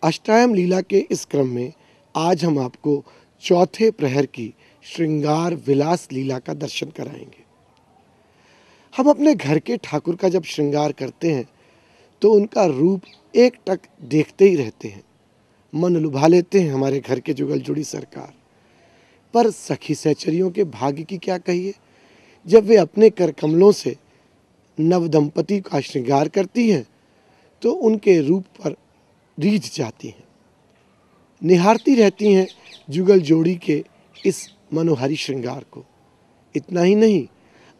अष्टायम लीला के इस क्रम में आज हम आपको चौथे प्रहर की श्रृंगार विलास लीला का दर्शन कराएंगे। हम अपने घर के ठाकुर का जब श्रृंगार करते हैं तो उनका रूप एक टक देखते ही रहते हैं, मन लुभा लेते हैं हमारे घर के जुगल जुड़ी सरकार। पर सखी सहचरियों के भाग्य की क्या कहिए, जब वे अपने कर कमलों से नव दंपति का श्रृंगार करती हैं तो उनके रूप पर रीझ जाती हैं, निहारती रहती हैं जुगल जोड़ी के इस मनोहारी श्रृंगार को। इतना ही नहीं,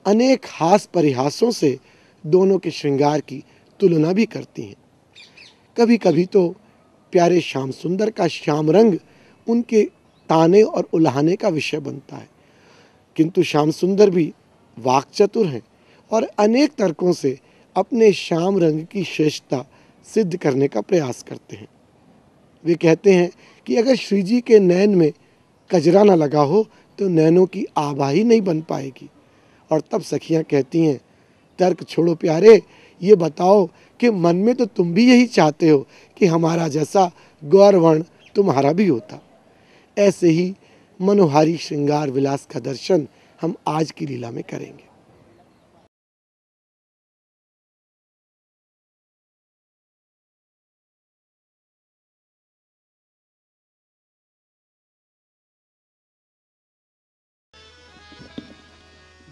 अनेक हास परिहासों से दोनों के श्रृंगार की तुलना भी करती हैं। कभी कभी तो प्यारे श्याम सुंदर का श्याम रंग उनके ताने और उल्हाने का विषय बनता है, किंतु श्याम सुंदर भी वाक्चतुर हैं और अनेक तर्कों से अपने श्याम रंग की श्रेष्ठता सिद्ध करने का प्रयास करते हैं। वे कहते हैं कि अगर श्री जी के नैन में कजरा न लगा हो तो नैनों की आभा ही नहीं बन पाएगी। और तब सखियां कहती हैं, तर्क छोड़ो प्यारे, ये बताओ कि मन में तो तुम भी यही चाहते हो कि हमारा जैसा गौरवर्ण तुम्हारा भी होता। ऐसे ही मनोहारी श्रृंगार विलास का दर्शन हम आज की लीला में करेंगे।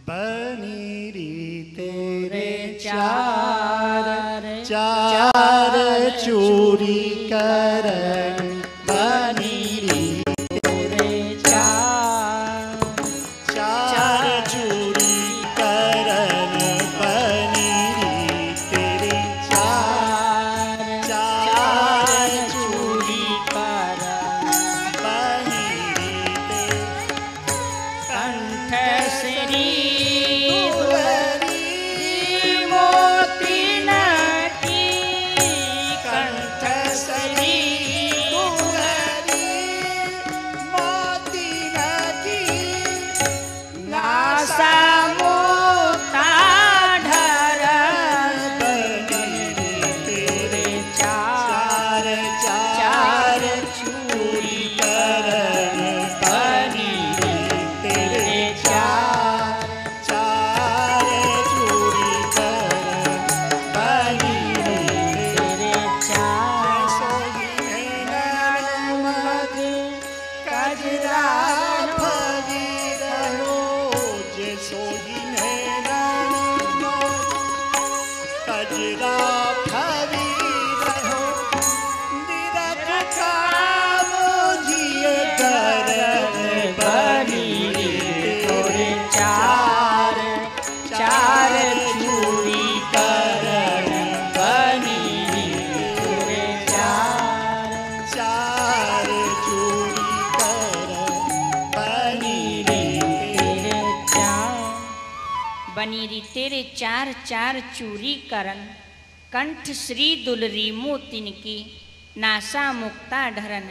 बनीरी तेरे चार चार चूरी करन, बनीरी तेरे चार चार चूरी करन, बनीरी तेरे चार चार चूरी करन, बनीरी तेरे कंठ श्री बनीरी तेरे चार चार चूरी करन, कंठ श्री दुलरी मोतिन की, नासा मुक्ता ढरन,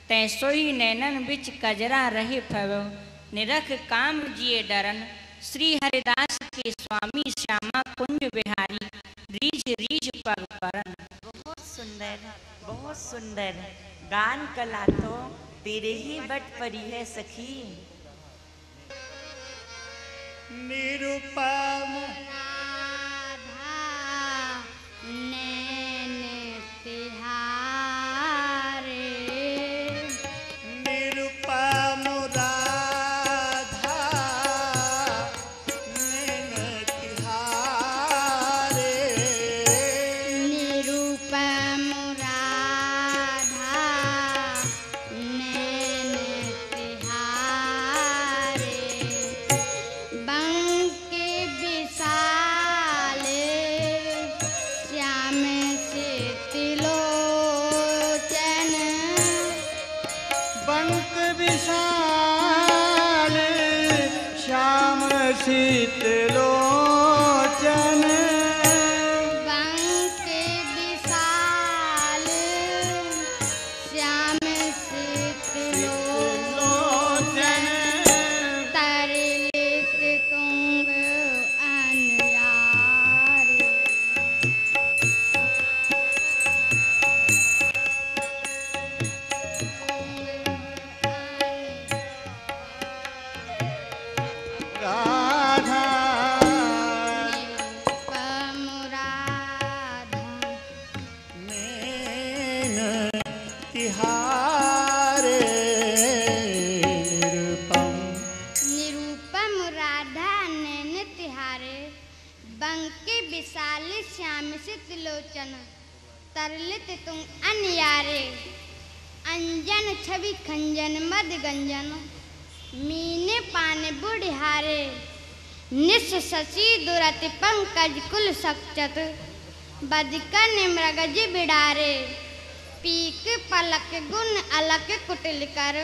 तैसोई नैनन बिच कजरा रहे फव, निरख काम जिए डरन, श्री हरिदास के स्वामी श्यामा कुंज बिहारी, रीझ रीझ पग परन। बहुत सुंदर, बहुत सुंदर गान कला तो तेरे ही बट परी है सखी। निरुपम नैन तिहारे, निरुपम राधा नैन तिहारे, निरुपम राधा नैन तिहारे, बंके विशाल श्याम से तिलोचन, बंक विशाल श्याम शीतलोचन, बंके विशाल श्याम से तिलोचन, तरलित तुंग अनयारे। तिहारे निरुपम निरूपम राधा नैन तिहारे बंके विशाल श्याम से त्रिलोचन तरलित तुम अनयारे अंजन छवि खंजन मद गंजन मीने पाने बुढ़हारे निश शशि दुरति पंकज कुल सक्चत बदकन मृगज बिडारे पीक पलक गुण अलक कुटिल कर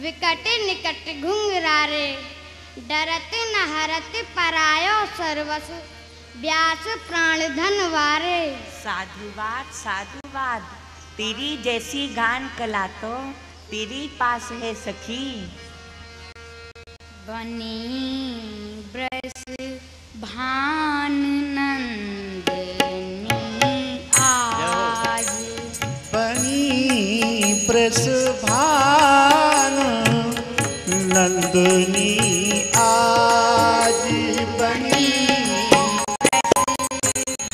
विकट निकट घुंघरारे डरत न हरत परायो सर्वस व्यास प्राण धन वारे। साधुवाद साधुवाद, तेरी जैसी गान कला तो तेरी पास है सखी। बनी ब्रस भान नंदनी आज बनी ब्रस भान नंदनी आज बनी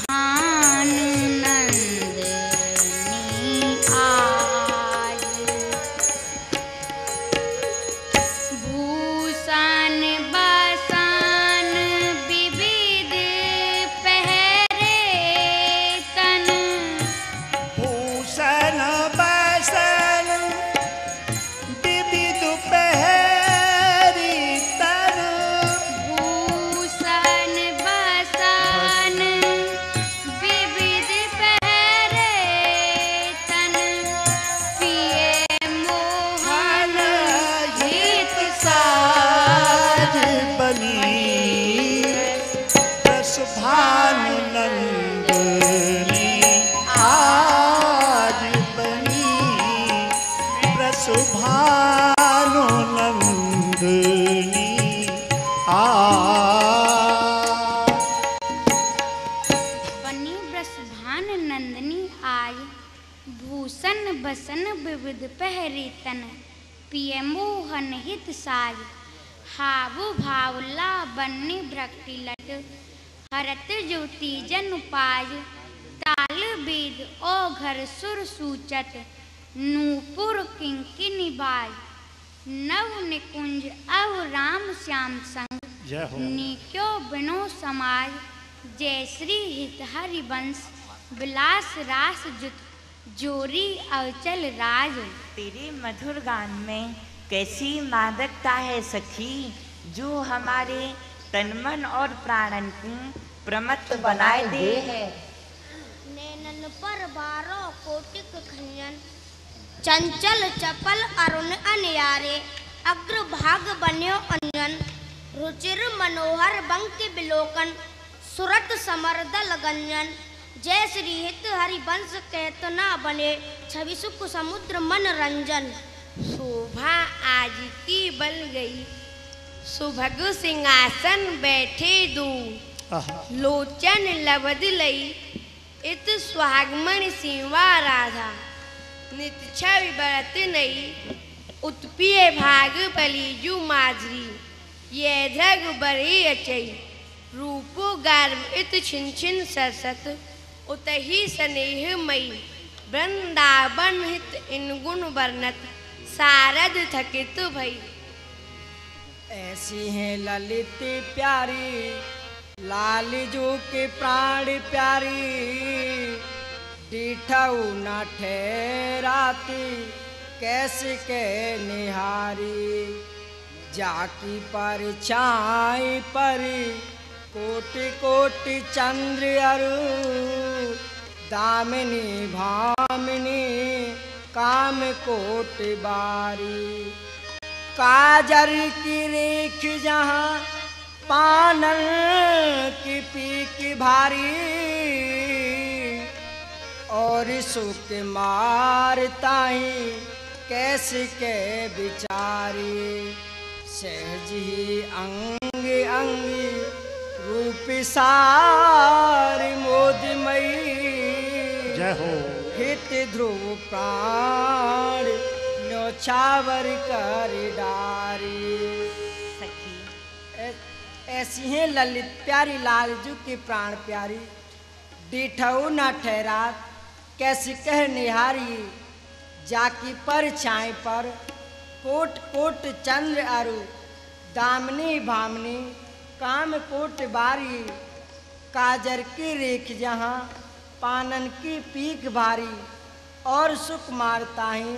भान नंदनी आज भूषण बसन विविध पहरे तन भूषण बसन विविध पहरी तन भूषण बसन विविध पहरे तन पिए मोहन हित साज बनी रस भान नंदनी आज बनी रस भानु नंदनी आज बनी ब्रसभान नंदनी आज भूषण बसन विविध पहरी तन पिय मोहन हित साज हावु भावला बन्नी भ्रक्ति लट हरत ज्योति जन पाज ताल बीद ओ घर सुर सूचत नूपुर किंकिनी बाज नव निकुंज अव राम श्याम संग जय हो निक्यो बिनो समाज जय श्री हित हरिवंश विलास रास जुत जोरी अवचल राज। तेरे मधुर गान में कैसी मादकता है सखी, जो हमारे तन मन और प्राणन को प्रमत्त बनाए दे है। नैनन पर बारो कोटिक खंजन चंचल चपल अरुण अनयारे अग्र भाग बन्यो अंजन रुचिर मनोहर बंक बिलोकन सुरत समरदल गंजन जय श्री हित हरिवंश कहत ना बने छवि सुख समुद्र मन रंजन। शोभा आज की बन गई सुभग सिंहासन बैठे दू लोचन लबद लई इत सुहागमन सिंवा राधा नित छवि बरत नई उत्पिय भाग बलीजू माजरी ये धग बरी अचई रूपो गर्भ इत छिन छिन सरसत उतही स्नेह मई वृंदावन हित इन गुण वर्णत सारद थकित भई। ऐसी है ललित प्यारी लाल जो के प्राण प्यारी डिठऊ न ठहराती कैसे के निहारी जाकी पर छाई पर कोटि कोटि चंद्र अरु दामिनी भामिनी काम कोटि बारी काजर की रेख जहाँ पानल की पीक भारी और सुख मारता ही कैसे के बिचारी सहज ही अंग अंग रूप सारी मोदमयी जय हो हित ध्रुव प्राण न्योछावर कर डारी। सखी ऐसी हैं ललित प्यारी लालजू की प्राण प्यारी डिठऊ न ठहरा कैसी कह निहारी जाकी पर छाए पर कोट कोट चंद्र अरु दामनी भामनी काम कोट बारी काजर की रेख जहाँ पानन की पीक भारी और सुख मारताही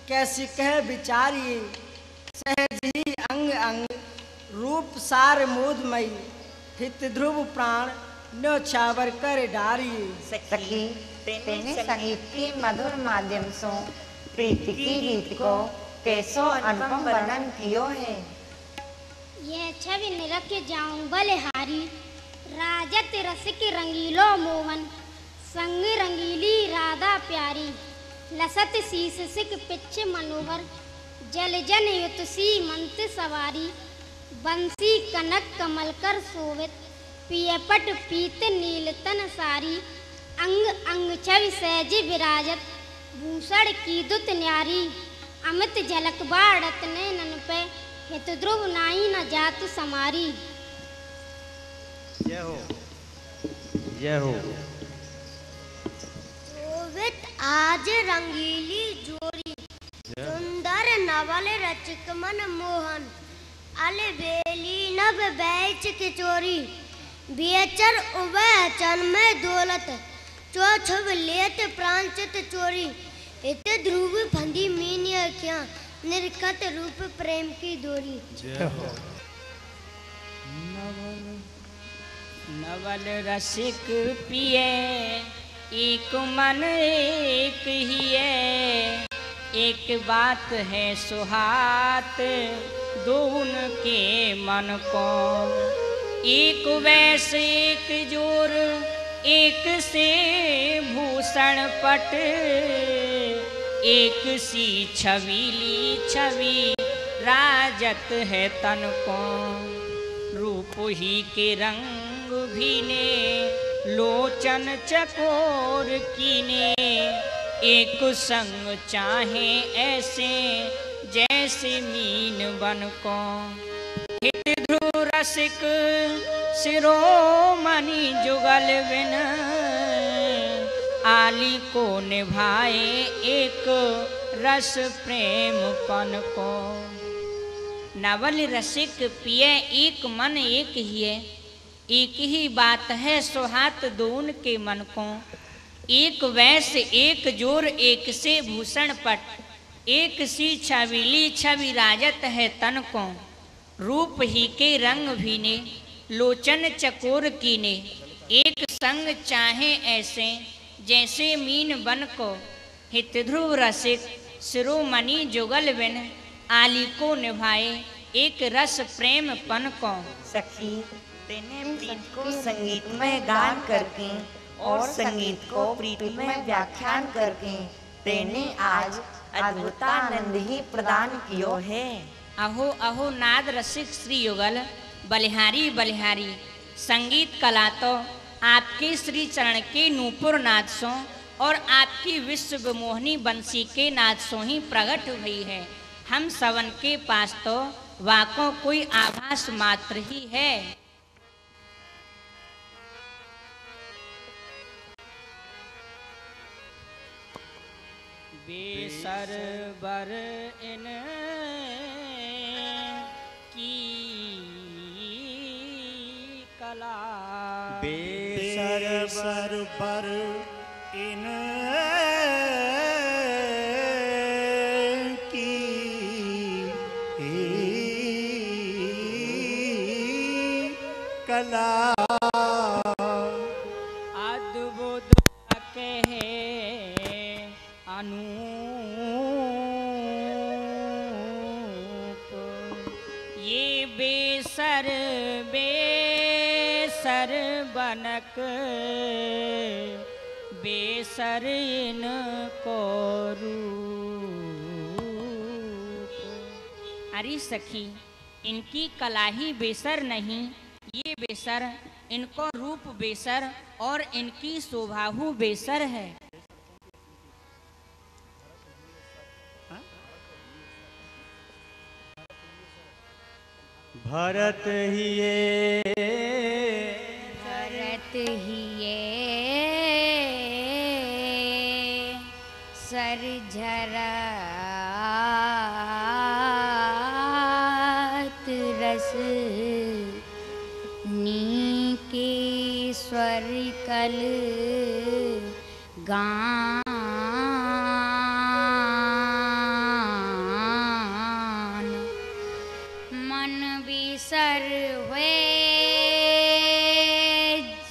कैसी कह बिचारी सहज ही अंग अंग रूप सार मोदमयी हित ध्रुव प्राण न्योछावर कर डारी। सखी तेने संगीत के मधुर माध्यम से प्रीति की रीत को कैसो अनुपम वर्णन कियो है। यह छवि निरख जाऊं बलिहारी राजत रसिक रंगीलो मोहन संग रंगीली राधा प्यारी लसत शीस सिक पिछ मनोहर जल जन युतसी मंत सवारी बंसी कनक कमल कर शोभित पियपट पीत नीलतन सारी अंग अंग छवि सहज विराजत भूषण की दुत न्यारी अमित झलक बाड़त नैनन पे हित ध्रुव नाई न जात समारी। जय हो जय हो। शोभित आज रंगीली जोरी सुंदर नवल रचिक मन मोहन अलबेली नभ बैच किचोरी बियचर उभय चन में दौलत चो छुब लेत प्रांचित चोरी इत ध्रुव फंदी मीन क्या निर्कत रूप प्रेम की डोरी। नवल रसिक पिए एक मन एक ही है एक बात है सुहात दोन के मन को एक वैस एक जोर एक से भूषण पट एक सी छबीली छवि राजत है तन को रूप ही के रंग भीने लोचन चकोर कीने एक संग चाहे ऐसे जैसे मीन बन को हित ध्रुव रसिक शिरोमणि जुगल बिन आली को निभाए एक रस प्रेम पन को। नवल रसिक पिए एक मन एक ही है एक ही बात है सुहात दोन के मन को एक वैस एक जोर एक से भूषण पट एक सी छबीली छवि राजत है तन को रूप ही के रंग भीने लोचन चकोर कीने एक संग चाहे ऐसे जैसे मीन बन को हित ध्रुव रसिक शिरोमणि जुगल बिन आली को निभाए एक रस प्रेम पन को। सखी तेने प्रीत को संगीत में गान करके और संगीत को प्रीति में व्याख्यान करके तेने आज अद्भुतानंद ही प्रदान कियो है। अहो अहो नाद रसिक श्री युगल बलिहारी बलिहारी संगीत कला तो आपके श्री चरण के नूपुर नाद सो और आपकी विश्व मोहनी बंसी के नाद सो ही प्रकट हुई है। हम सवन के पास तो वाकों कोई आभास मात्र ही है। बेसर बर इन की कला बेसर बर इन की कला अद्भुत कहे अनूप ये बेसर बेसर बनक बेसर इनको रूप। अरे सखी इनकी कला ही बेसर नहीं ये बेसर इनको रूप बेसर और इनकी शोभाहु बेसर है। भरत ही ये सर झरात रस नीके स्वर कल गान मन बिसर हुए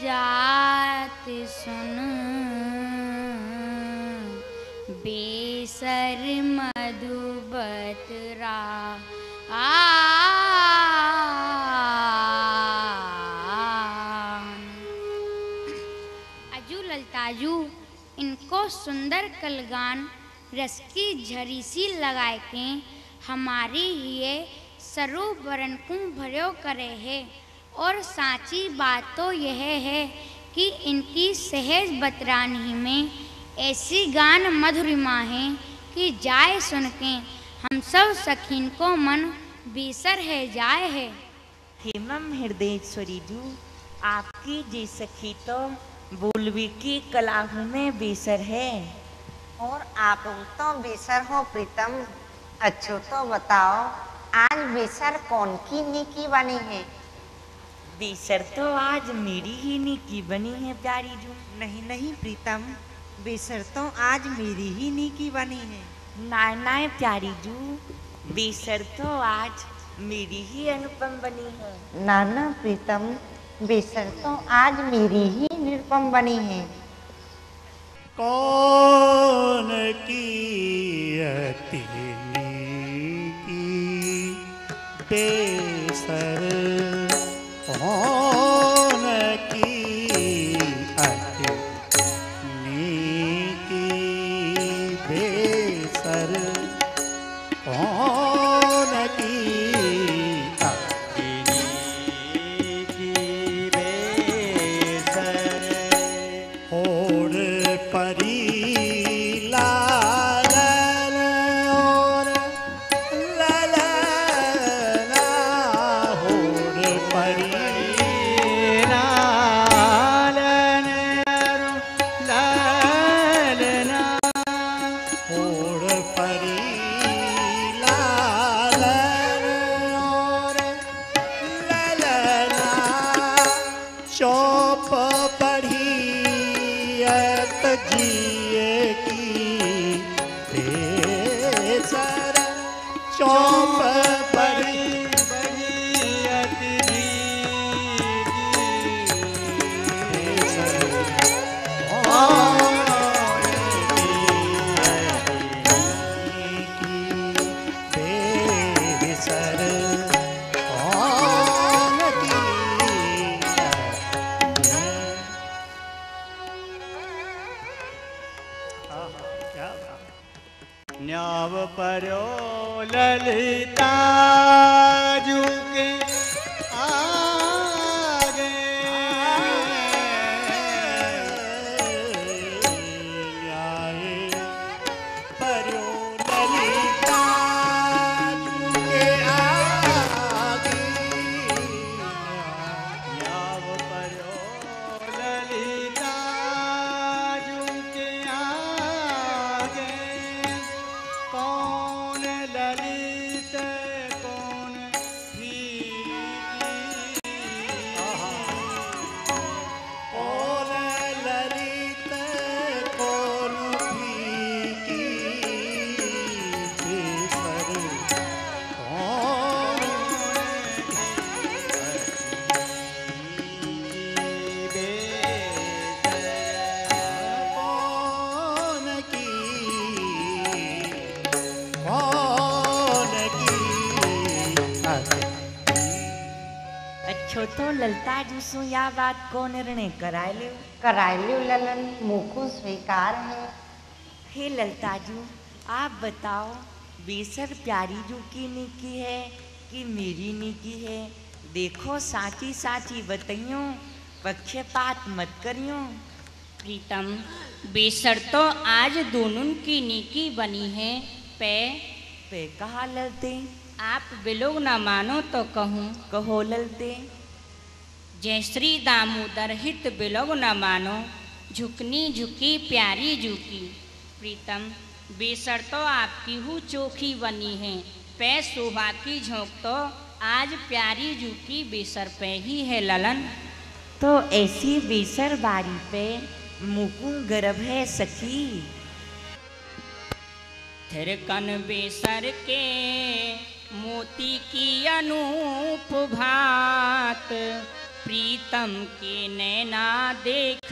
जात सुन बेसर मधुबत अजू ललताजू इनको सुंदर कलगान रस की झरी सी लगाए के हमारी ये सरोवरन को भर्यो करे है। और साची बात तो यह है कि इनकी सहज बतरानी में ऐसी गान मधुरिमा है कि जाए सुन के हम सब सखीन को मन बेसर है जाए है। हेमम हृदयेश्वरी जू, आपकी जी सखी तो बोलवी की कलाहू में बेसर है। और आप तो बेसर हो प्रीतम। अच्छो तो बताओ आज बेसर कौन की नीकी बनी है? बेसर तो आज मेरी ही नीकी बनी है प्यारी जू। नहीं नहीं प्रीतम, बेसर तो आज मेरी ही नीकी बनी है। नाय नाय प्यारी जू, बेसर तो आज मेरी ही अनुपम बनी है। नाना प्रीतम, बेसर तो आज मेरी ही निरुपम बनी है। कौन की अति नीकी बेसर, कौन की अति नीकी बेसर, कौन की अति नीकी बेसर, होड़ परी लालन और ललना, होड़ परी लालन और ललना, होड़ परी लालन और ललना, चौप पढ़ी जिए की बेसर, चौप बड़ी बड़ियत जी बेसर, बेसर, कौन की न्याव पर्यो ललिता जू के आगे, न्याय पर्यो ललिता जू के आगे, न्याव पर्यो ललिता जू के आगे, कौन ललित कौन फीकी, कौन ललित कौन फीकी बेसर, कौन की कौन की अच्छो तो ललता जू सु या बात को निर्णय कराए लियो। कराय लियो ललन, मुखु स्वीकार है। हे ललता जू, आप बताओ बेसर प्यारी जू की नीकी है कि मेरी नीकी है? देखो साची साची बताइयो, पक्षपात मत करियो। प्रीतम, बेसर तो आज दोनों की नीकी बनी है। पे कहा ललते? आप बिलोग न मानो तो कहूँ, कहो ललते। जय श्री दामोदर हित बिलोग न मानो, झुकनी झुकी प्यारी झुकी, प्रीतम बेसर तो आपकी हूँ चोखी बनी है, पै शोभा की झोंक तो आज प्यारी जू की बेसर पे ही है ललन। तो ऐसी बेसर बारी पे मुकुंद गर्भ है सखी। थिरकन बेसर के मोती की अनूप भात, प्रीतम के नैना देख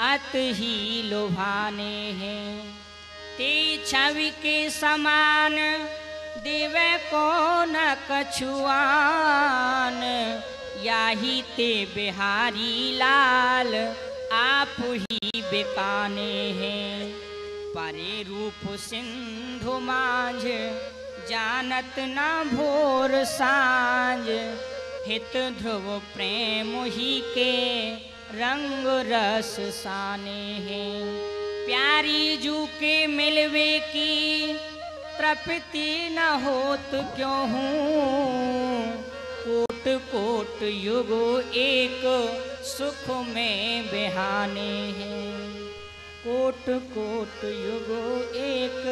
अत ही लुभाने हैं। ते छवि के समान देवे को न कछुआन, याही ते बिहारी लाल आप ही बेकाने हैं। परे रूप सिंधु माझ जानत न भोर सांझ, हित ध्रुव प्रेम ही के रंग रस साने हैं। प्यारी जू के मिलवे की तृप्ति न होत क्यों हूँ, कोट कोट युग एक सुख में बिहाने हैं। कोट कोट युग एक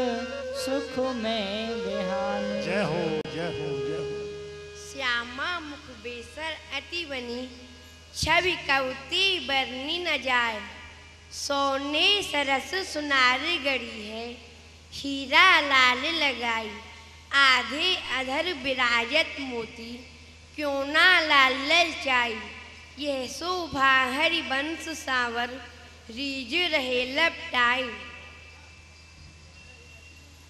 सुख में बिहाने। जय हो जय हो जय हो। श्यामा मुख बेसर अति बनी, छवि कवती बरनी न जाए। सोने सरस सुनार गढ़ी है, हीरा लाल लगाई। आधे अधर विराजत मोती, क्यों ना लाल ललचाई। यह शोभा हरिवंश सावर, रीज रहे लपटाई।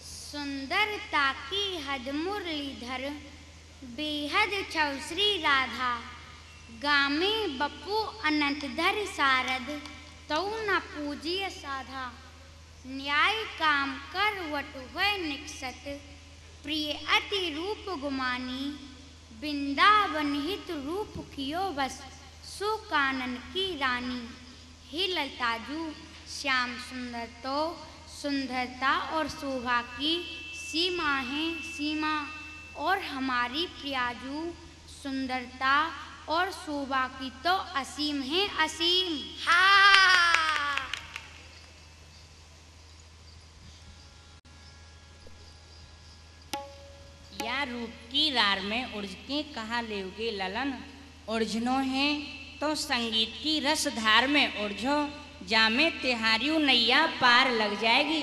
सुंदरता की हद मुरलीधर, बेहद छव श्री राधा। गामे बपू अनंतधर सारद, तऊ न पूजिय साधा। न्याय काम कर वटु है निकसत, प्रिय अति रूप गुमानी। वृंदावन हित रूप कियो बस, सो कानन की रानी। हे ललताजू श्याम सुंदर तो सुंदरता और शोभा की सीमा है सीमा, और हमारी प्रियाजू सुंदरता और शोभा की तो असीम है असीम। हाँ। या रूप की रार में उर्ज के कहा लेओगे ललन। उर्जनो है तो संगीत की रस धार में उर्झो, जामे तिहारियों नैया पार लग जाएगी।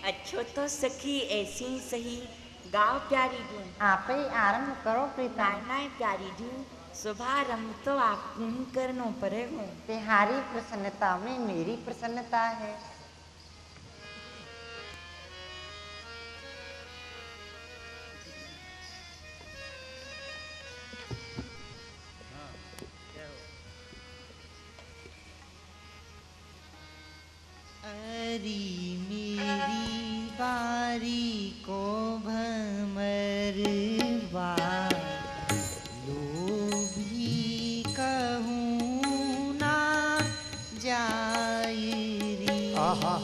अच्छो तो सखी ऐसी ही सही, गाओ प्यारी धुन। आप ही आरंभ करो प्रीतम। गाना है प्यारी धुन, शुभारंभ तो आपको ही करना पड़ेगा। तिहारी प्रसन्नता में मेरी प्रसन्नता है। अरी मेरी बारी को भमर लोभी कहूँ ना जायरी। आहा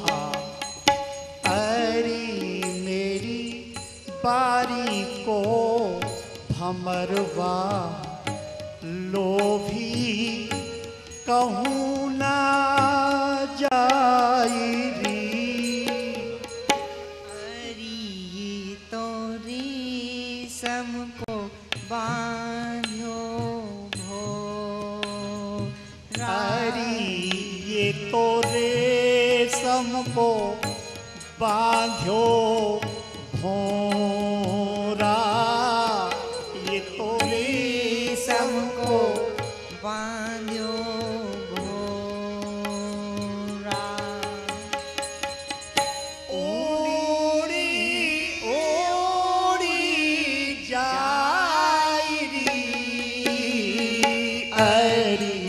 अरी मेरी बारी को भमरवा, लोभी कहूँ ना जायरी। अरी ये तो रेशम को बांध्यो भोरा। अरी ये तो रेशम को बांध्यो भोरा। ये तो रेशम को बांध्यो भोरा। ओड़ी ओड़ी जायरी। अरी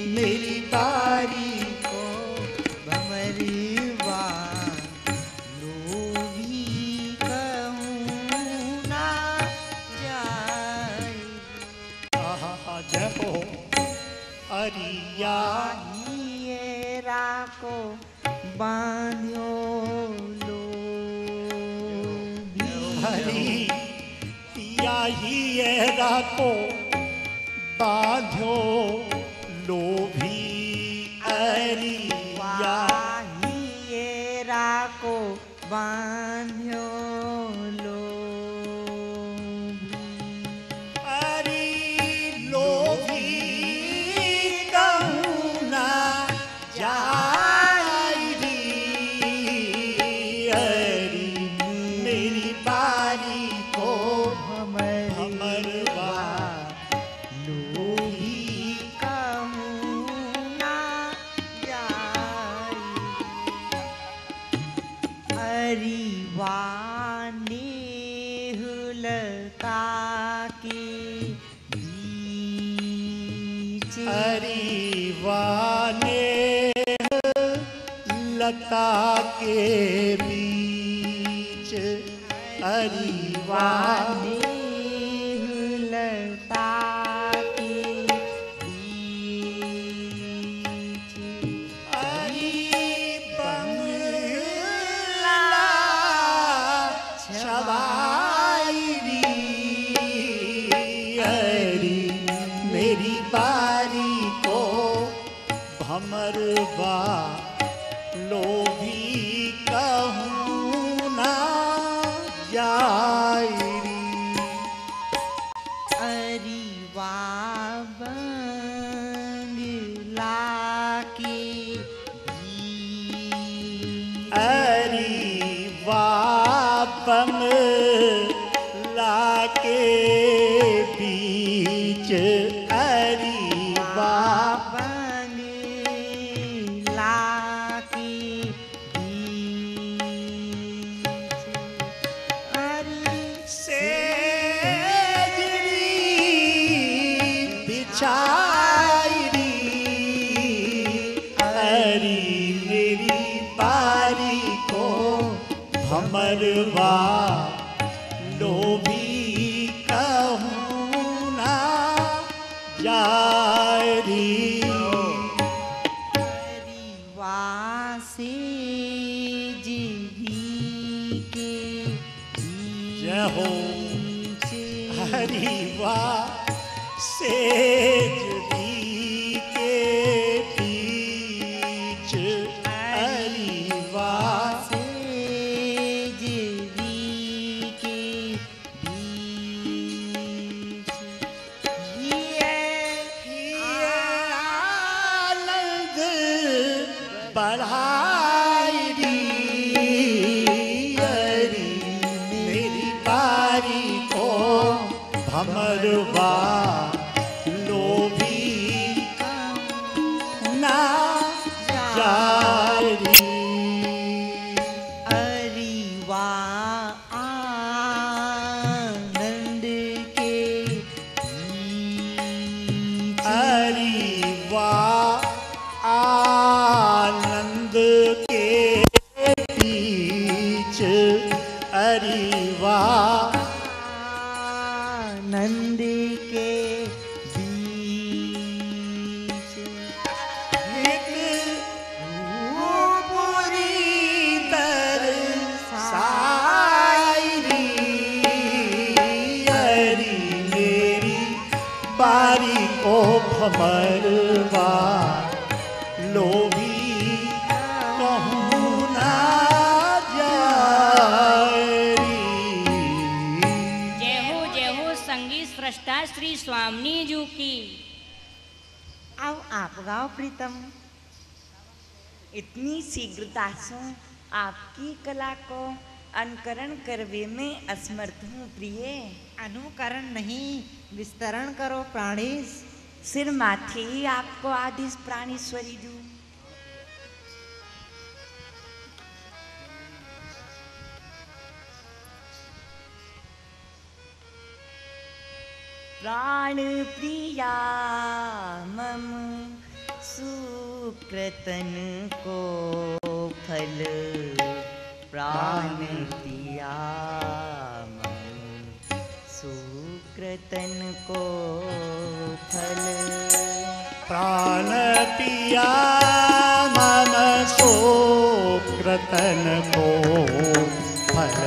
मेरी बारी को भमरवा, लोभी कहूँ ना जाए। आहा जय हो। अरिया ये राको बांध्यो लोभी। हरी पिया ही राको बांध्यो लोभी। अरिया ये मेरा को बांध्यो लो लता के बीच अरीवा लता के बीच अरी बंगला छवाईरी अरी मेरी बारी को भमरवा लोभी कहूँ ना जायरी अरीवा बंगला के अरीवा बंगला के बीच अरीवा भमरवा लोभी कहूँ ना जारी अरीवा से जीवी के जय हो हरिवा से भमरवा लोभी ना जारी अरीवा आनंद के अरीवा आनंद के बीच अरीवा नंद के बीच एक रूपुरी तरसाईरी अरी मेरी बारी को भमरवा लोभी कहूँ ना सृष्टा श्री स्वामी जी की। अब आप गाओ प्रीतम। इतनी शीघ्रता से आपकी कला को अनुकरण करवे में असमर्थ हूँ प्रिय। अनुकरण नहीं विस्तरण करो प्राणेश। सिर माथे ही आपको आदेश प्राणेश्वरी दूँ। प्राण प्रिया मम सुकृतन को फल प्राण प्रिया मम सुकृतन को फल प्राण प्रिया मम सुकृतन को फल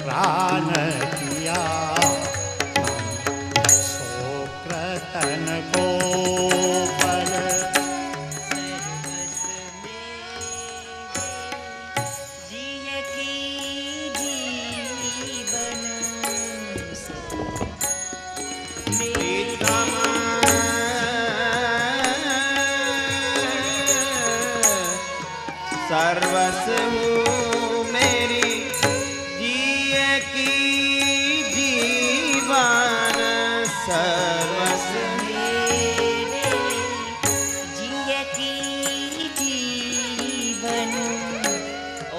प्राण प्रिया तन को फल सर्वस्व हूँ मेरी जिए की जीवन सर्वस्व मेरे जिए की जीवन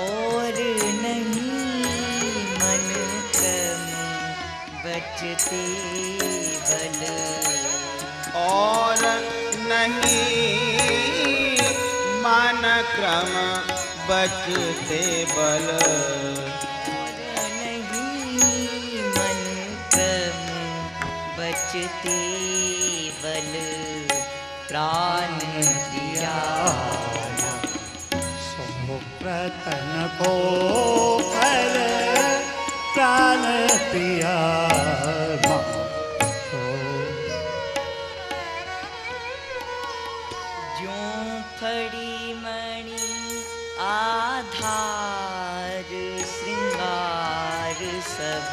और नहीं मन क्रम बचते बल और नहीं मन क्रम बचते बल नहीं मन क्रम बचते बल प्राण दिया सो प्रतन को फल प्राण पिया ज्यों फड़ी मणि आधार श्रृंगार सब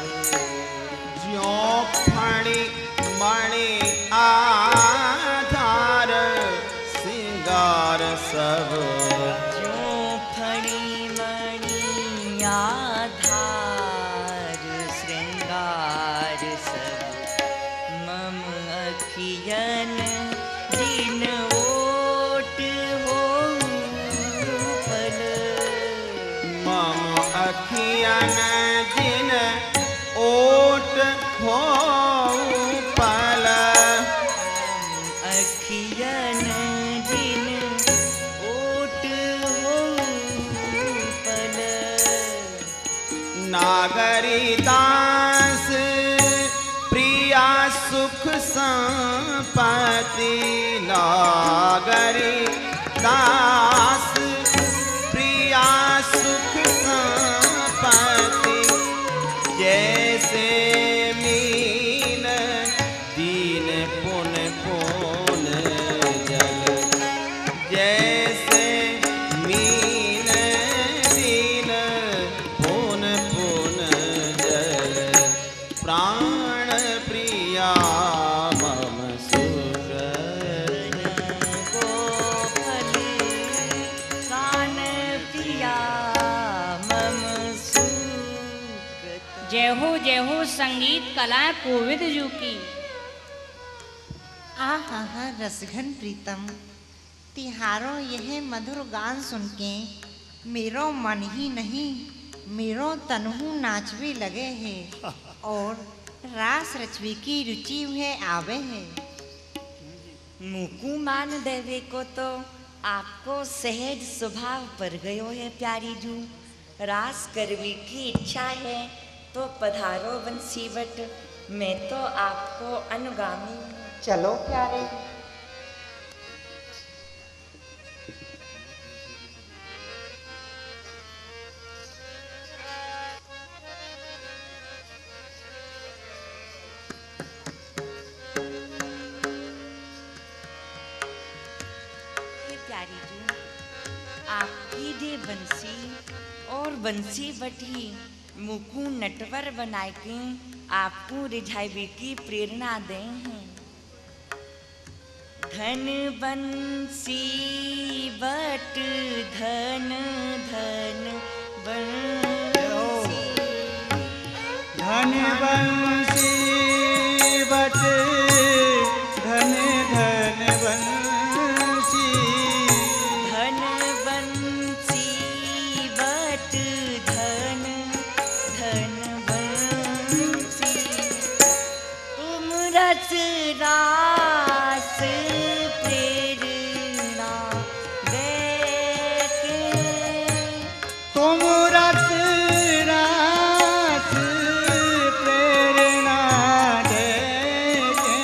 ज्यों फणी मणि आधार सिंगार सब ज्यों फड़ी मणि आधार श्रृंगार सब मम अखियन दिन ओट हो पल मम अखियन दिन ओट हो पल अखियन दिन ओट हो पल नागरी दास प्रिया सुख संपत्ति नागरी दास प्रिया सुख संपत्ति जैसे मीन दीन पुन पुन जल जैसे मीन दीन पुन पुन जल प्राण प्रिया मम सुरन गोफल प्राण प्रिया मम सुगत जय हो संगीत कला कोविद जू की। आहा रसघन प्रीतम, तिहारो यह मधुर गान सुन के मेरो मन ही नहीं मेरो तनहु नाचवे लगे है और रास रचवे की रुचि है आवे है। मुकु मान देवे को तो आपको सहज स्वभाव पर गयो है प्यारी जू। रास करने की इच्छा है तो पधारो बंसीवट, मैं तो आपको अनुगामी हूँ। चलो प्यारे। प्यारी जू, आपकी दे बंसी और बंसी बटी मुकु नटवर बनाए के आपको रिझावे की प्रेरणा दें हैं। धन बंसी बट धन धन बंसी धन बंसी बट धन धन बंसी धन बंसी बट धन धन बंसी तुम रस रास प्रेरणा देते तुम रस रास प्रेरणा देते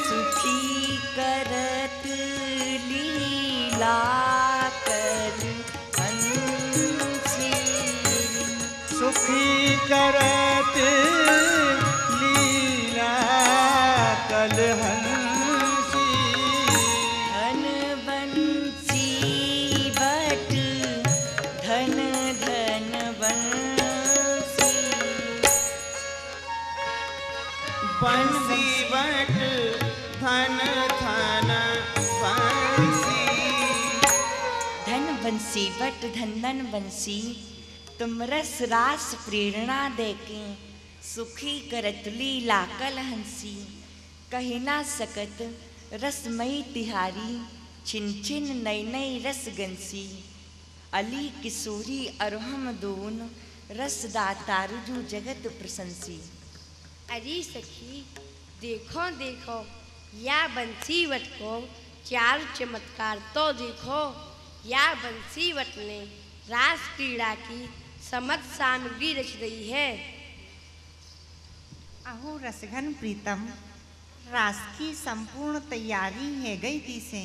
सुखी करत लीला कर हंसी सुखी करत लीला कल हंसी धन बंसी बट धन धन बंसी बंसी बट धन धन बंसी धन बंसीवट धंधन बंसी, तुम रस रास प्रेरणा देके, सुखी करतुली लाकल हंसी, कही ना सकत रसमयी तिहारी, छिन छिन नई नई रस गंसी, अली किशोरी अरहम दून, रस दातारुजू जगत प्रशंसी। अरे सखी देखो देखो या बंसीवट को चार चमत्कार तो देखो। या बंसीवट ने रास क्रीड़ा की समस्त सामग्री रच रही है। अहो रसघन प्रीतम, रास की संपूर्ण तैयारी है गई थी से,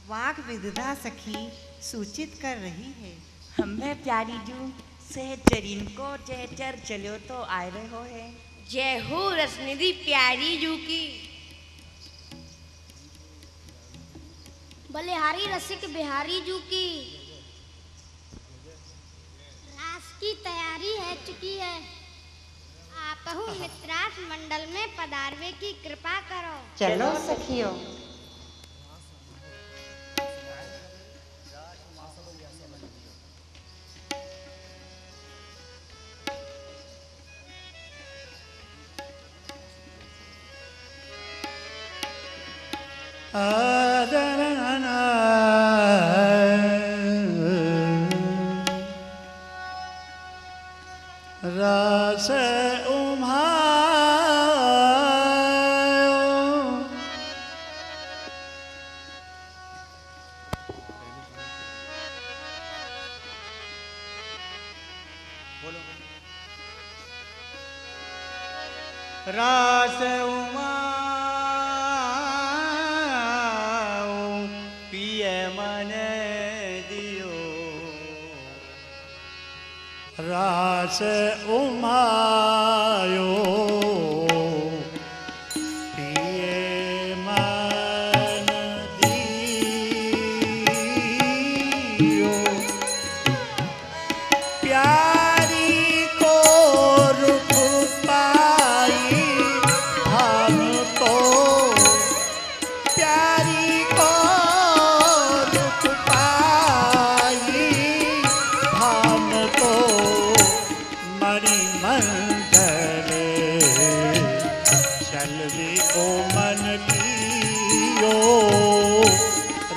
वाक विदुधा सखी सूचित कर रही है। हमें प्यारी जू से चरीन को चर चलो तो आए रहो है। जय हो रसनिधि प्यारी जू की। बलिहारी रसिक बिहारी जू की। रास की तैयारी है चुकी है, आपहु मित्रास मंडल में पधारवे की कृपा करो। चलो सखियों। रास उम्हायो रास उमाओ पिय मन दियो, रास उमायो पिए मन दियो, प्यारी को रुख पाई हमको, प्यारी को रुख पाई हमको, मणिमंडल चलवे ओ मन कियो,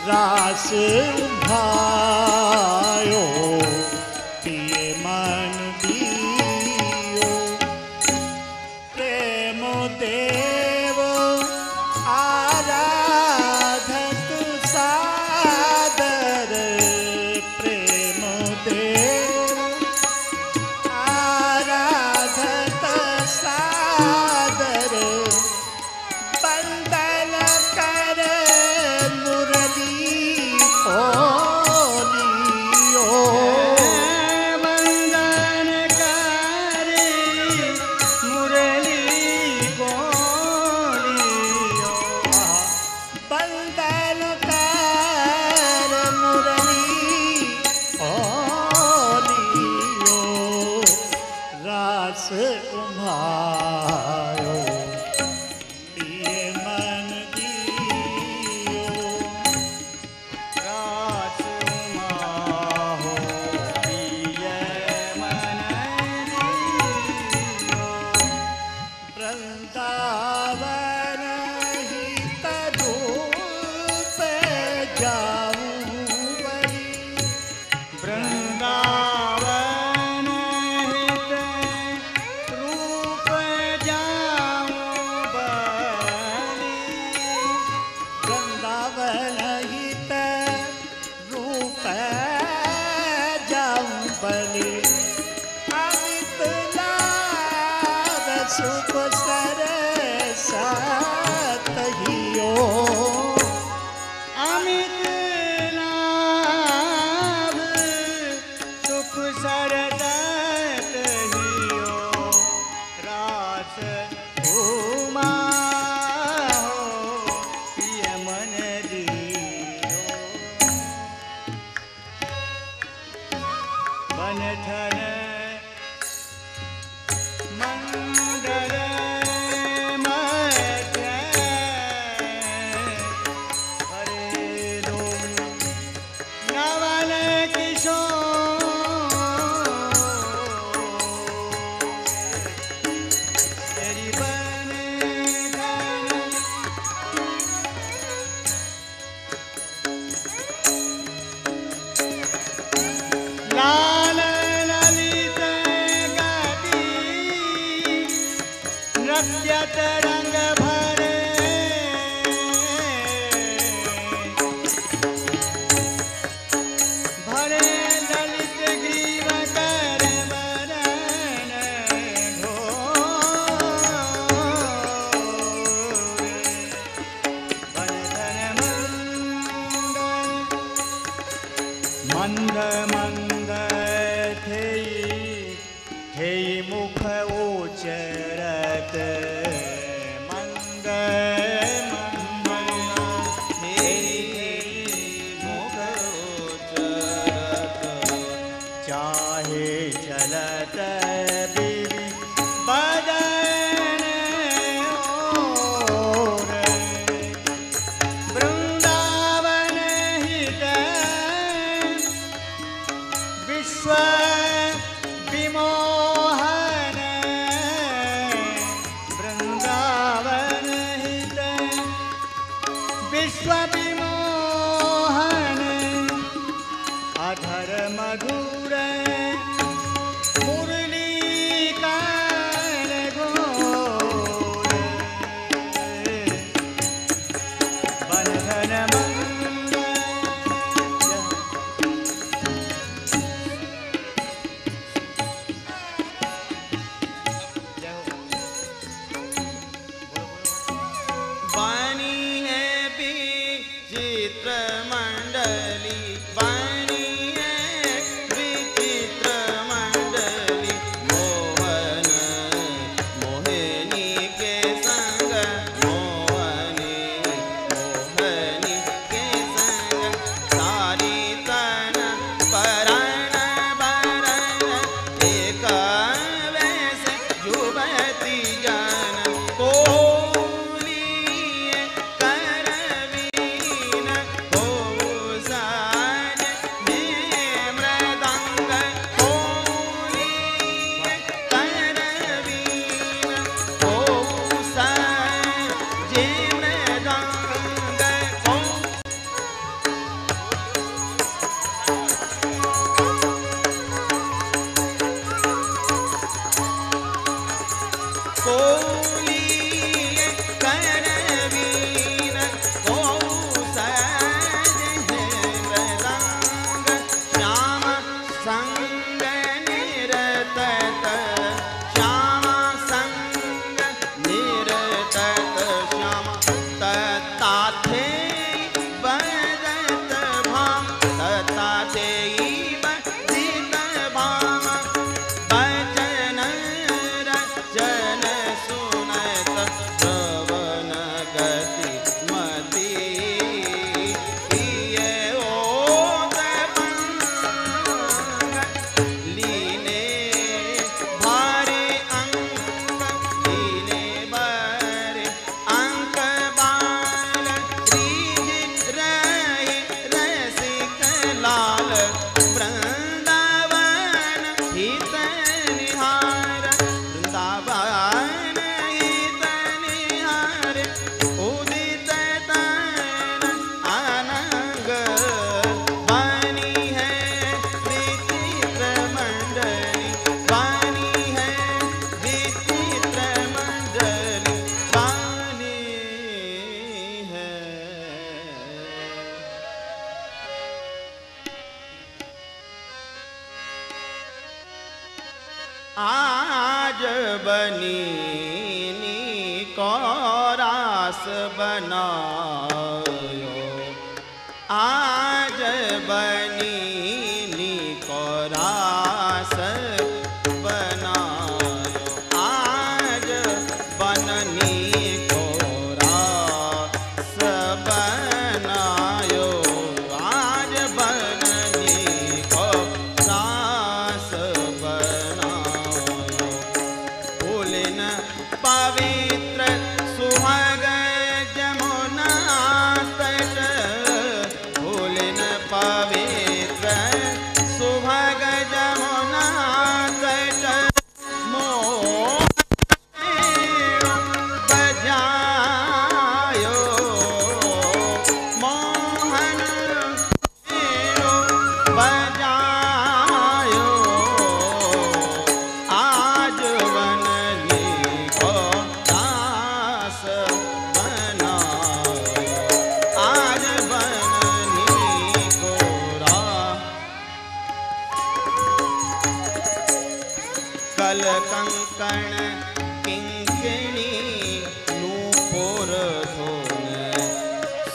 रास भायो पिए मन दियो, प्रेम देव आराधत सादर, प्रेम देव आराधत सादर, बंदन कर मुरली ओलियो, बंदन करे मुरली बोलियो, बंदन कर मुरली ओलियो, रास उम्हायो पिए मन दियो, रास उमाहो पिय मन दियो, वृंदावन हित धूप जाऊं बलि, वृंदावन हित रूप जाऊं बलि, वृंदावन हित रूप जाऊं बलि, अमित लाभ सुख सरसत हियो, अमित लाभ सुख सरदत हियो, रास उमाहो पिय मन दियो, बनठन मंडल मध्य हरे लो नवन जट रंग भरे भरे ललित ग्रीव कर बरन घोर बंधन मंद मंद थे मुख उचरत मंद मंद थे मुख उचरत चाहे चलत बिरि बदन ओर वृंदावन हित विश्व विमोहन वृंदावन हित विश्व विमोहन अधर मधुर मुरली कर घोर बंधन वाणी है विचित्र मंडली वाणी है विचित्र मंडली मोहन मोहिनी के संग मोहनी मोहनी के संग सारी तन परण बरण एक वैसे युवती जन को आज बनी को रास बनायो आज बनी को रास बनायो आज बननी को रास बनायो आज बननी को रास बनायो फूलन पवित्र सुहाग जमुना तट फूलन पवित्र सुहाग जमुना कल कंकण किंकिणी नूपुर धोन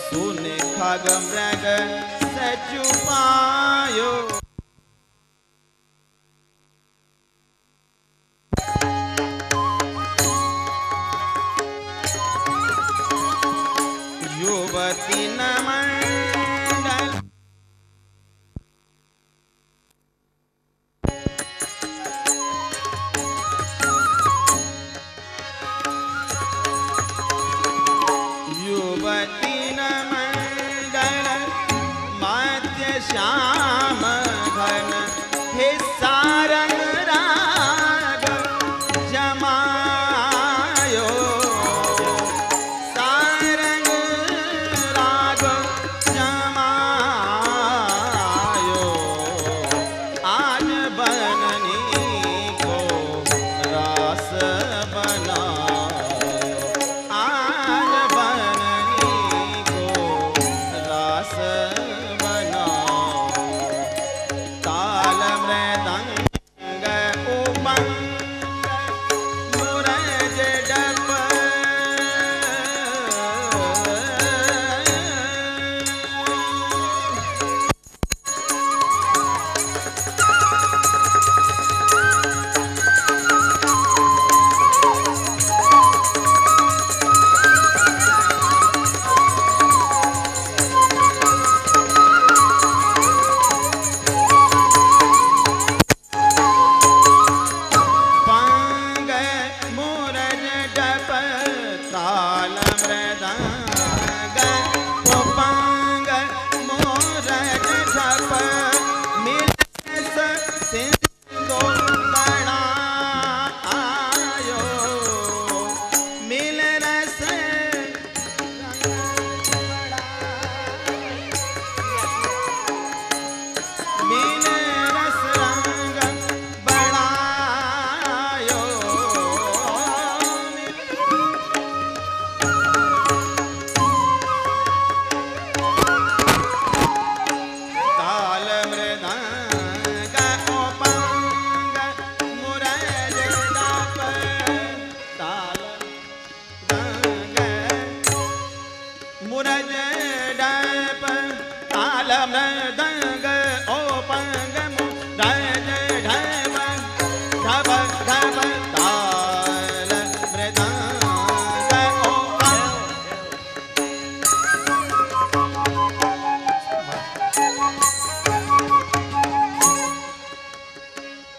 सुन खग मृग सचु पायो युवती नमंडल युवती नमंडल मध्य श्याम घन हे सारंग राग जमायो सारंग राग जमायो आज बननी को रास बनायो आज बननी को रास बनाओ ताल मृदंग उपंग मुरज डप पंग मुरज डप ताल मृदंग उपंग मुरज डप मिलस सिंधु बनायो मिल रस मिल रस रंग बढ़ायो ताल मृदंग उपंग मुरज डप ताल मृदंग मुरज डप ताल मृदंग उपंग मुरज डप डप डप ताल मृदंग उपंग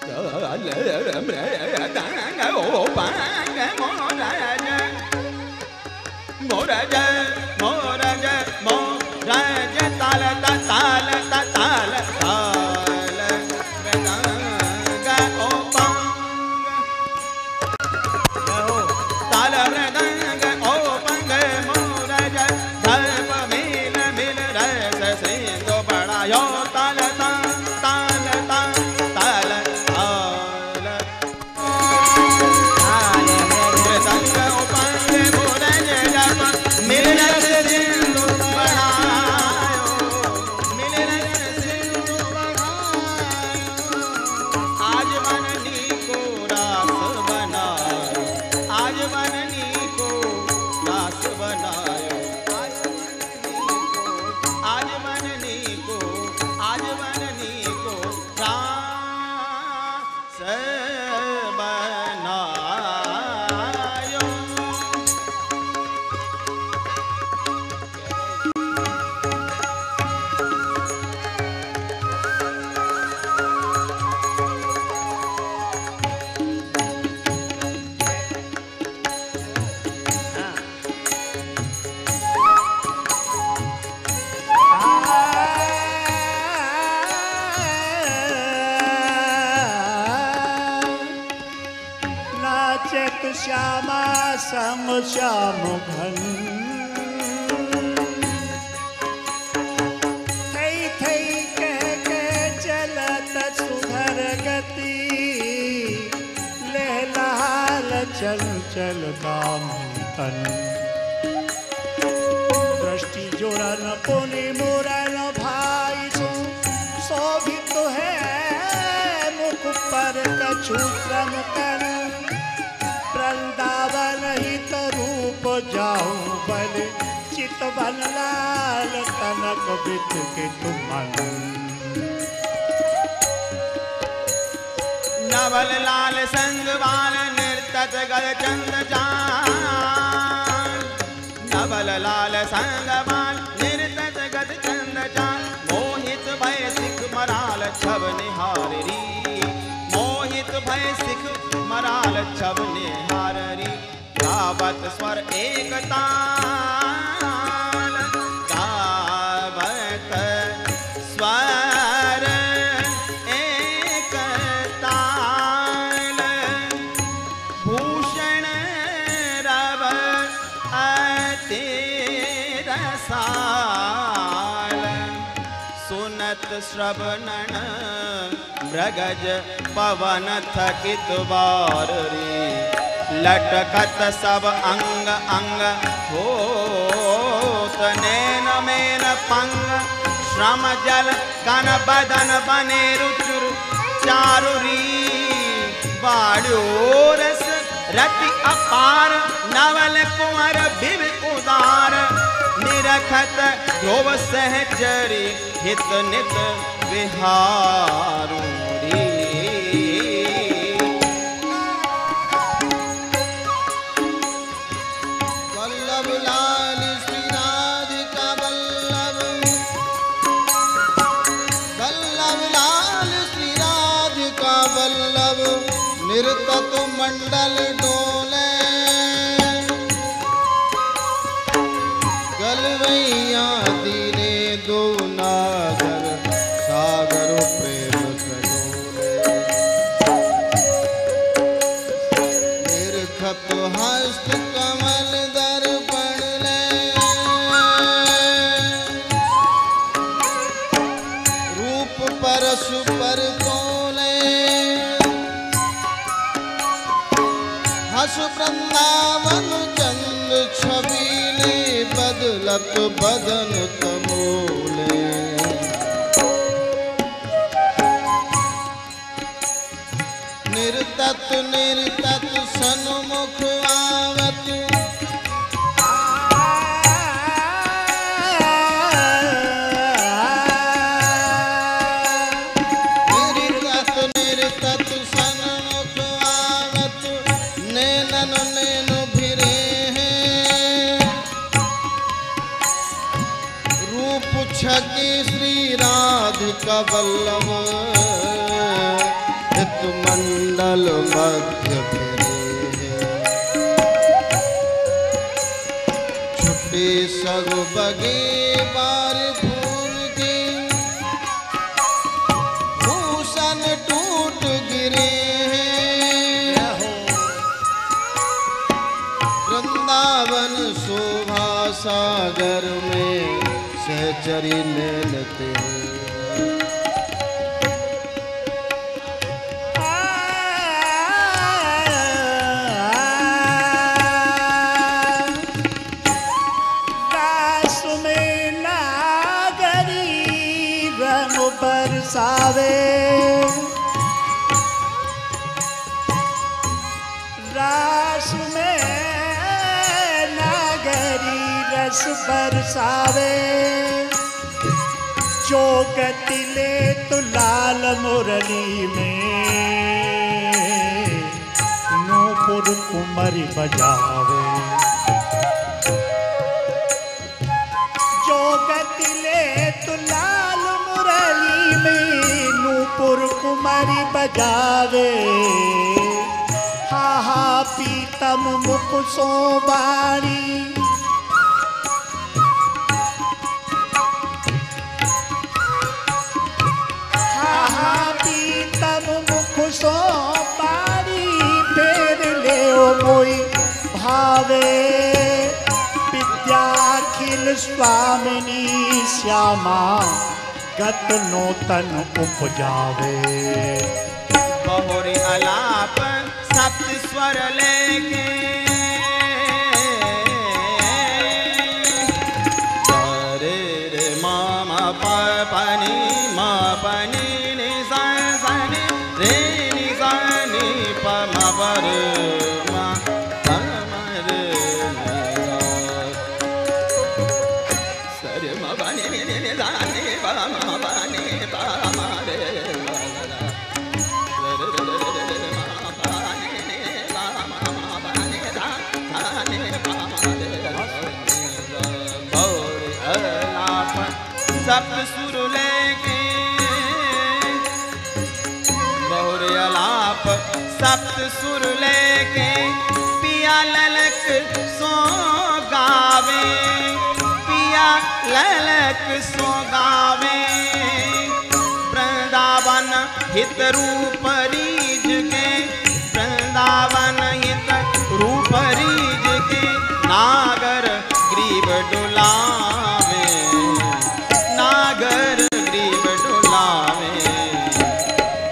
ताल मृदंग उपंग मुरज मोरज मोरज मोरज ताल ताल ताल ताल मृदंग उपंग ताल मृदंग उपंग मोरज धर्म मिल मिल रस सिंधु बढ़ायो ताल ताल ताल ताल ताल मृदंग उपंग मुरज डप मिल रस सिंधु बढ़ायो मिल रस सिंधु बढ़ायो आज बननी को रास बनायो आज बननी को रास बनायो आज बननी को आज बननी को रास बनायो नाचत श्यामा सम श्याम घन थई थई कह के चलत सुधर गति लहलाल चंचल काम तन दृष्टि जोड़न पुनि मुरन भाई सो शोभित है मुख पर कच कछु श्रम कर वृंदावन हित रूप जाऊं बल चित बल लाल तनक बित के तुमन नवल लाल संग बाल निर्तत गल चंद जान नवल लाल संग बाल निर्तत गद चंद जान मोहित भय सिख मराल छब निहारी मोहित भय सिख मराल छब निहारी गावत स्वर एक ताल गावत स्वर एक ताल भूषण रव अति रसाल सुनत श्रवणन मृगज पवन थकित बारी लटकत सब अंग अंग होत नैन मेन पंग श्रम जल कन बदन बने रुचुर चारुरी बाड़ो रस रति अपार नवल कुंवर बिव उदार निरखत ध्रुव सहचरी हित नित विहारू वल्लभ लाल श्री राधिका वल्लभ वल्लभ लाल श्री राधिका वल्लभ निर्तत मंडल डोले गलवैया दीने दो नागर सागर प्रेम कडोले निर्खत हस्त कमल दर्पण ले रूप परशु पर तोले हस वृंदावन चंद छबीले बदलत बदन तमोले निर्तत निर्तत सन्मुख आवत निर्तत निर्तत सन्मुख आवत नैनन नैन भिरे हैं रूप छके श्री राधिका वल्लभ हित मंडल मध्य फिरे छुटे सग बगे बार फूल के भूषण टूट गिरे वृंदावन शोभा सागर में सहचरी नैनते बरसावे रास में नागरी रस बरसावे जो गति ले तो लाल मुरली में नूपुर कुमरी बजावे जो गति ले तो लाल मुरली में नूपुर कुमारी बजावे हा हा पीतम मुख सो बारी हा हा पीतम मुख सो बारी फेर ले मोई भावे विद्याखिल स्वामिनी श्यामा गत नूतन उपजावे बहुरी अलाप सप्त स्वर लेके रे रे मामा पनी मा पनी नि सा सा नि रे नि सा नि सप्त सुर लेके बहुर अलाप सप्त सुर लेके पिया ललक सो गावे, पिया ललक सो गावे। वृंदावन हित रूप रीज के, वृंदावन हित रूप रीज के नागर ग्रीव डुलावे, नागर ग्रीव डुलावे।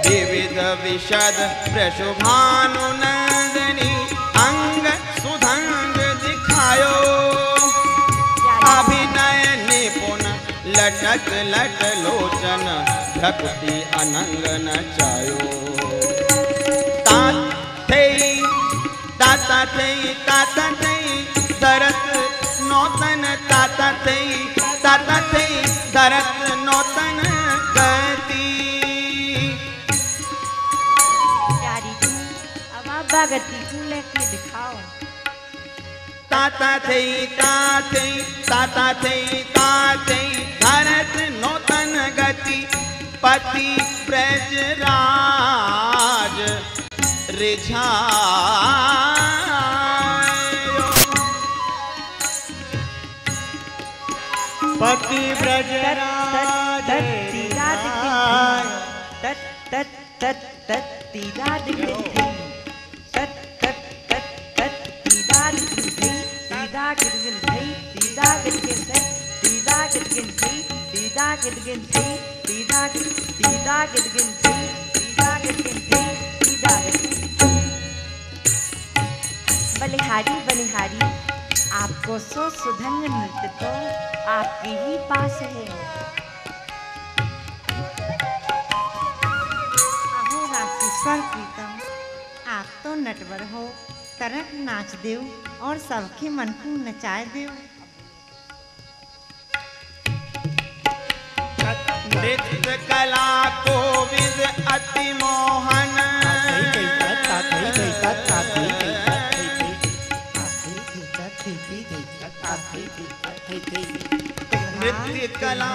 विविध विशद वृषभानु नंदनी अंग सुधंग दिखायो, अभिनय निपुण लटक लट लोचन भक्ति अनंग नचायो। ताता थे दरत नौतन, ताता थे दरत नौतन गति। प्यारी जी अब आप भगती को लेके दिखाओ। ताता थे धरत नौतन गति, पति ब्रजराज रिझायो। पति ब्रजराज बलिहारी बलिहारी आपको सो सुधंग नृत्य तो आपके ही पास है। अहो राशेश्वर प्रीतम, आप तो नटवर हो, तरक नाच देव और सबके मन को नचाए देव। नृत्य कला को विद अति मोहन, नृत्य कला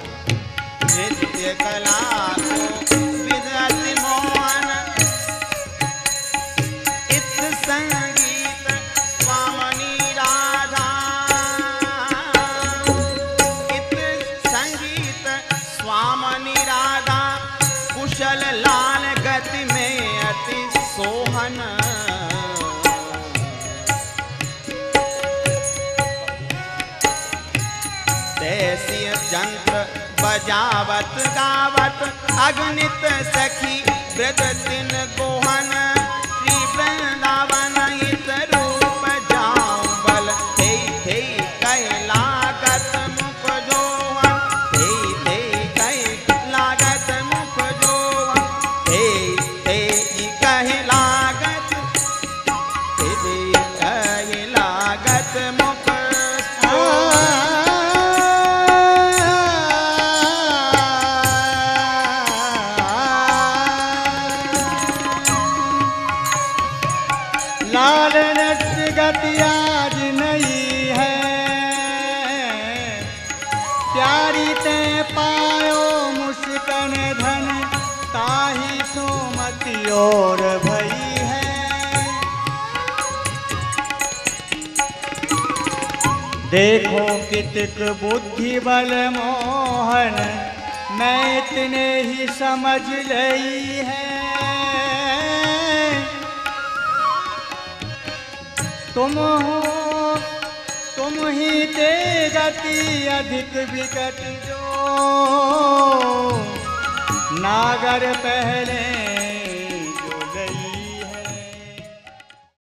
नृत्य कला को विद अति मोहन, इत संगीत स्वामनी राधा, इत संगीत स्वामनी राधा, कुशल लाल गति में अति सोहन। देसीय यंत्र बजावत गावत अगणित सखी व्रत दिन गोहन, श्री वृंदावन हित रूप जाऊं बल, थे कह लागत मुख जोहन, थे कह लागत मुख जोहन, थे कह लागत, थे कह लागत मुख लाल नृत्य गति आज नहीं है, प्यारी ते पायो मुस्कन धन, ताही सोमति और भई है। देखो कितक बुद्धि बल मोहन, मैं इतने ही समझ लई है। तुम हो तुम ही ते गति अधिक विकट जो, नागर पहले